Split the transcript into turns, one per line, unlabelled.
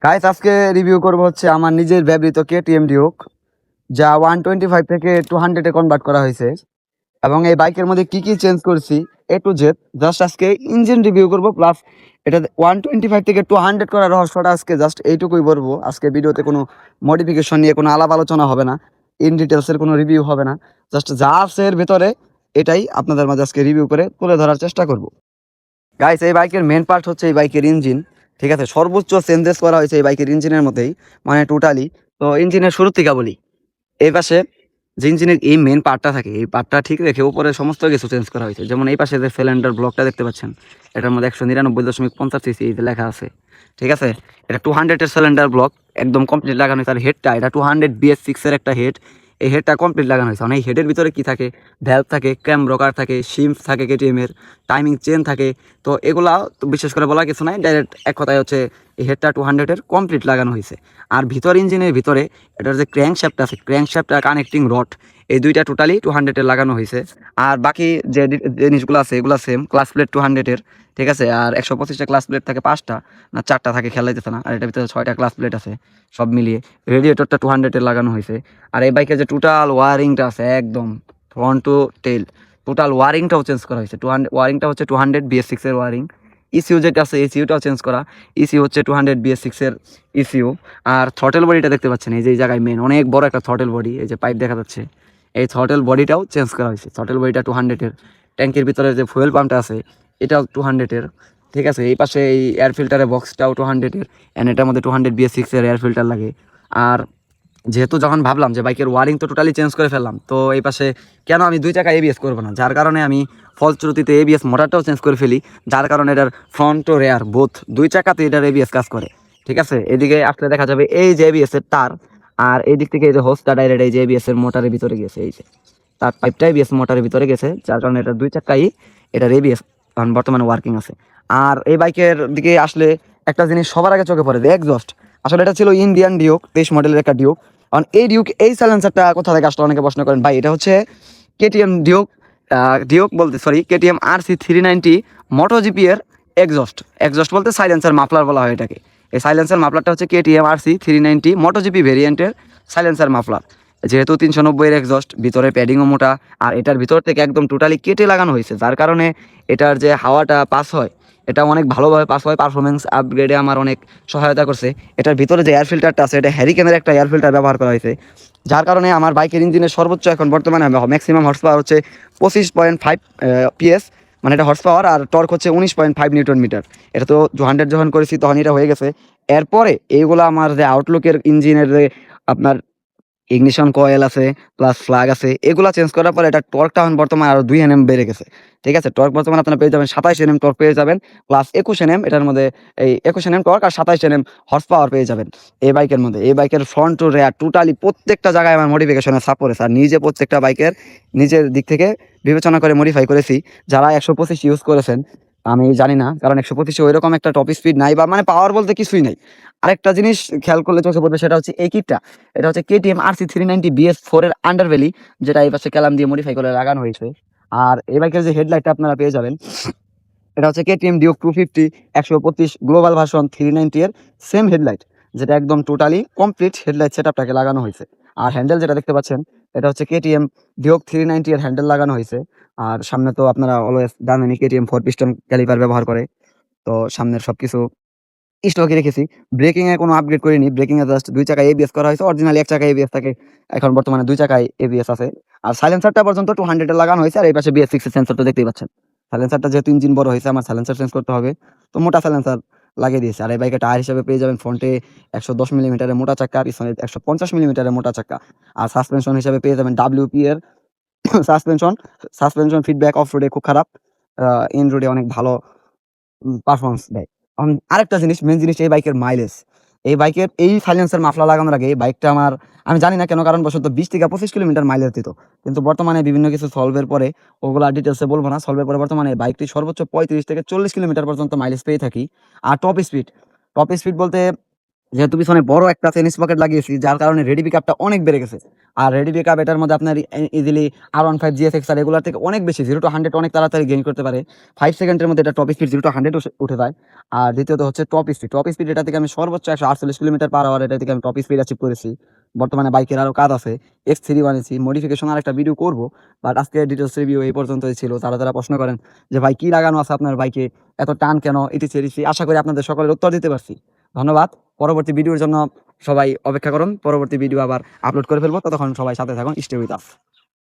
Guys আজকে review করব হচ্ছে আমার নিজের ব্যবহৃত কেটিএম ডিউক, যা 125 থেকে 200-এ কনভার্ট করা হয়েছে। এবং এই বাইকের মধ্যে কি কি চেঞ্জ করছি এ টু জেড, জাস্ট আজকে ইঞ্জিন রিভিউ করব, প্লাস এটা 125 থেকে 200 করার রহস্যটা আজকে জাস্ট এইটুকুই বলবো। আজকে ভিডিওতে কোনো মডিফিকেশন নিয়ে কোনো আলাপ আলোচনা হবে না, ইন ডিটেলসের কোনো রিভিউ হবে না, জাস্ট যা আছে এর ভেতরে এটাই আপনাদের মাঝে আজকে রিভিউ করে তুলে ধরার চেষ্টা করব। গাইস এই বাইকের মেন পার্ট হচ্ছে এই বাইকের ইঞ্জিন, ঠিক আছে। সর্বোচ্চ চেঞ্জেস করা হয়েছে এই বাইকের ইঞ্জিনের মধ্যেই, মানে টোটালি। তো ইঞ্জিনের শুরু থেকে বলি, এই পাশে যে ইঞ্জিনের এই মেন পার্টটা থাকে, এই পার্টটা ঠিক রেখে উপরে সমস্ত কিছু চেঞ্জ করা হয়েছে। যেমন এই পাশে যে সিলিন্ডার ব্লকটা দেখতে পাচ্ছেন, এটার মধ্যে 199.50 সিসি লেখা আছে, ঠিক আছে। এটা 200-এর সিলিন্ডার ব্লক, একদম কমপ্লিট লাগানো হয়েছে। আর হেডটা এটা 200 BS6-এর একটা হেড, এই হেডটা কমপ্লিট লাগানো হয়েছে। মানে এই হেডের ভিতরে কি থাকে, ভ্যালভ থাকে, ক্যাম রকার থাকে, শিম্প থাকে কেটিএমের, টাইমিং চেন থাকে। তো এগুলা তো বিশেষ করে বলার কিছু নাই, ডাইরেক্ট এক কথায় হচ্ছে এই হেডটা 200-এর কমপ্লিট লাগানো হয়েছে। আর ভিতর ইঞ্জিনের ভিতরে এটার যে ক্র্যাঙ্ক শ্যাফট আছে, ক্র্যাঙ্ক শ্যাফট আর কানেক্টিং রড, এই দুইটা টোটালি 200-এর লাগানো হয়েছে। আর বাকি যে জিনিসগুলো আছে এগুলো সেম, ক্লাস প্লেট 200-এর, ঠিক আছে। আর 125টা ক্লাস প্লেট থাকে, 5টা না 4টা থাকে খেয়াল যাইতেছে না। আর এটার ভিতরে 6টা ক্লাস প্লেট আছে সব মিলিয়ে। রেডিয়েটরটা 200-এর লাগানো হয়েছে। আর এই বাইকের যে টোটাল ওয়ারিংটা আছে একদম ফ্রন্ট টু টেল, টোটাল ওয়ারিংটাও চেঞ্জ করা হয়েছে। 200 ওয়ারিংটা হচ্ছে 200 BS6-এর ওয়ারিং। ইসিউ যেটা আছে ইসিউটাও চেঞ্জ করা, ইসিউ হচ্ছে 200 BS6-এর ইসিউ। আর থ্রটেল বডিটা দেখতে পাচ্ছেন, এই যে এই জায়গায় মেন অনেক বড় একটা থ্রটেল বডি, এই যে পাইপ দেখা যাচ্ছে, এই থ্রটেল বডিটাও চেঞ্জ করা হয়েছে। থ্রটেল বডিটা 200-এর। ট্যাঙ্কের ভিতরে যে ফুয়েল পাম্পটা আছে এটাও 200-এর, ঠিক আছে। এই পাশে এই এয়ার ফিল্টারের বক্সটাও 200-এর, অ্যান্ড এটার মধ্যে 200 BS6-এর এয়ার ফিল্টার লাগে। আর যেহেতু যখন ভাবলাম যে বাইকের ওয়ারিং তো টোটালি চেঞ্জ করে ফেললাম, তো এই পাশে কেন আমি 2 চাকা এবিএস করবো না, যার কারণে আমি ফলশ্রুতিতে এবিএস মোটরটাও চেঞ্জ করে ফেলি, যার কারণে এটার ফ্রন্ট ও রেয়ার বোথ 2 চাকাতে এটার এবিএস কাজ করে, ঠিক আছে। এদিকে আসলে দেখা যাবে এই যে এবিএস এর তার, আর এই দিক থেকে এই যে হোসটা ডাইরেক্ট এই যে এবিএস এর মোটরের ভিতরে গেছে, এই যে তার পাইপটা এবিএস মোটরের ভিতরে গেছে, যার কারণে এটা 2 চাকাই এটার এবিএস বর্তমানে ওয়ার্কিং আছে। আর এই বাইকের দিকে আসলে একটা জিনিস সবার আগে চোখে পড়ে, যে এক্সস্ট। আসলে এটা ছিল ইন্ডিয়ান ডিউক, 23 মডেলের একটা ডিউক। কারণ এই ডিউক এই সাইলেন্সারটা কোথা থেকে আসলে অনেকে প্রশ্ন করেন। ভাই এটা হচ্ছে কেটিএম ডিউক, ডিউক বলতে সরি কেটিএম RC390 MotoGP এর এক্সস্ট। এক্সস্ট বলতে সাইলেন্সার মাফলার বলা হয় এটাকে। এই সাইলেন্সার মাফলারটা হচ্ছে কেটিএম RC390 MotoGP ভেরিয়েন্টের সাইলেন্সার মাফলার। যেহেতু 390-এর এক্সস্ট, ভিতরে প্যাডিংও মোটা, আর এটার ভিতর থেকে একদম টোটালি কেটে লাগানো হয়েছে, যার কারণে এটার যে হাওয়াটা পাস হয় এটা অনেক ভালোভাবে পাস হয়। পারফরমেন্স আপগ্রেডে আমার অনেক সহায়তা করছে। এটার ভিতরে যে এয়ার ফিল্টারটা আছে এটা হ্যারিকেনের একটা এয়ার ফিল্টার ব্যবহার করা হয়েছে, যার কারণে আমার বাইকের ইঞ্জিনের সর্বোচ্চ এখন বর্তমানে ম্যাক্সিমাম হর্স পাওয়ার হচ্ছে 25.5 PS, মানে এটা হর্স পাওয়ার। আর টর্ক হচ্ছে 19.5 নিউটন মিটার। এটা তো 200 যখন করেছি তখন এটা হয়ে গেছে। এরপরে এইগুলো আমার যে আউটলুকের ইঞ্জিনের যে আপনার ইগনিশন কয়েল আছে, প্লাস ফ্ল্যাগ আছে, এগুলা চেঞ্জ করার পরে এটা টর্কটা এখন বর্তমানে আরো 2 nm বেড়ে গেছে, ঠিক আছে। টর্ক বর্তমানে আপনারা পেয়ে যাবেন 27 nm টর্ক পেয়ে যাবেন, প্লাস 21 nm এটার মধ্যে, এই 21 nm টর্ক আর 27 nm হর্স পাওয়ার পেয়ে যাবেন এই বাইকের মধ্যে। এই বাইকের ফ্রন্ট টু রেয়ার টোটালি প্রত্যেকটা জায়গায় আমার মডিফিকেশনের সাপোর্ট আছে। আর নিজে প্রত্যেকটা বাইকের নিজের দিক থেকে বিবেচনা করে মডিফাই করেছি। যারা 125 ইউজ করেছেন আমি জানি না, কারণ 125-এ ওইরকম একটা টপ স্পিড নাই, বা মানে পাওয়ার বলতে কিছুই নাই। আরেকটা জিনিস খেয়াল করলে চোখে পড়বে, সেটা হচ্ছে এই কিটটা। এটা হচ্ছে কেটিএম RC390 BS4 এর আন্ডারভ্যালি, যেটা এই পাশে ক্যালাম দিয়ে মডিফাই করে লাগানো হয়েছে। আর এই বাইকের যে হেডলাইটটা আপনারা পেয়ে যাবেন, এটা হচ্ছে কেটিএম ডিউক 250 125 গ্লোবাল ভার্সন 390 এর সেম হেডলাইট, যেটা একদম টোটালি কমপ্লিট হেডলাইট সেটআপটাকে লাগানো হয়েছে। আর হ্যান্ডেল যেটা দেখতে পাচ্ছেন এটা হচ্ছে কেটিএম ডিউক 390 এর হ্যান্ডেল লাগানো হয়েছে। আর সামনে তো আপনারা অলওয়েজ জানেনই কেটিএম 4 পিস্টন ক্যালিপার ব্যবহার করে, তো সামনের সবকিছু স্টকে রেখেছি। ব্রেকিং এ কোনো আপগ্রেড করিনি, ব্রেকিং এ জাস্ট 2 চাকায় এবিএস করা হয়েছে। অরিজিনালি 1 চাকায় এবিএস থাকে, এখন বর্তমানে 2 চাকায় এবিএস আছে। আর সাইলেন্সারটা পর্যন্ত 200 এ লাগানো হয়েছে। আর এই পাশে BS6 এর সেন্সরটা দেখতেই পাচ্ছেন। সাইলেন্সারটা যেহেতু ইঞ্জিন বড় হয়েছে, আমার সাইলেন্সার চেঞ্জ করতে হবে, তো মোটা সাইলেন্সার লাগিয়ে দিয়েছে। আর এই বাইকে টায়ার হিসেবে পেয়ে যাবেন ফ্রন্টে 110 মিলিমিটারের মোটা চাকা, পিছনে 150 মিলিমিটারের মোটা চাকা। আর সাসপেনশন হিসেবে পেয়ে যাবেন WP এর সাসপেনশন। সাসপেনশন ফিডব্যাক অফ রোডে খুব খারাপ, ইন রোডে অনেক ভালো পারফরমেন্স দেয়। আরেকটা জিনিস, মেন জিনিস, এই বাইকের মাইলেজ। এই বাইকের এই সাইলেন্সার মাফলা লাগানোর আগে এই বাইকটা আমার, আমি জানি না কেন কারণবশত 20 থেকে 25 কিলোমিটার মাইলেজ দিত। কিন্তু বর্তমানে বিভিন্ন কিছু সলভের পরে, ওগুলা ডিটেলসে বলবো না, সলভের পরে বর্তমানে বাইকটি সর্বোচ্চ 35 থেকে 40 কিলোমিটার পর্যন্ত মাইলেজ পেয়ে থাকি। আর টপ স্পিড বলতে, যেহেতু পিছনে বড় একটা চেন স্পকেট লাগিয়েছি, যার কারণে রেডি পিকআপটা অনেক বেড়ে গেছে। আর রেডি পিকআপ এটার মধ্যে আপনার ইজিলি R15 GSX-R এগুলোর থেকে অনেক বেশি 0 to 100 অনেক তাড়াতাড়ি গেইন করতে পারে। 5 সেকেন্ডের মধ্যে এটা টপ স্পিড 0 to 100 উঠে যায়। আর দ্বিতীয়ত হচ্ছে টপ স্পিড এটা থেকে আমি সর্বোচ্চ 148 কিলোমিটার পার আওয়ার এটা থেকে আমি টপ স্পিড অ্যাচিভ করেছি। বর্তমানে বাইকের আরও কাজ আছে, X3 বানিয়েছি, মডিফিকেশন আর একটা ভিডিও করব। বাট আজকে ডিটেলস রিভিউ এই পর্যন্তই ছিল। যারা প্রশ্ন করেন যে ভাই কি লাগানো আছে আপনার বাইকে, এত টান কেন, ইটিসি, আশা করি আপনাদের সকলের উত্তর দিতে পারছি। ধন্যবাদ। পরবর্তী ভিডিওর জন্য সবাই অপেক্ষা করুন, পরবর্তী ভিডিও আবার আপলোড করে ফেলবো, ততক্ষণ সবাই সাথে থাকুন, স্টে উইথ আস।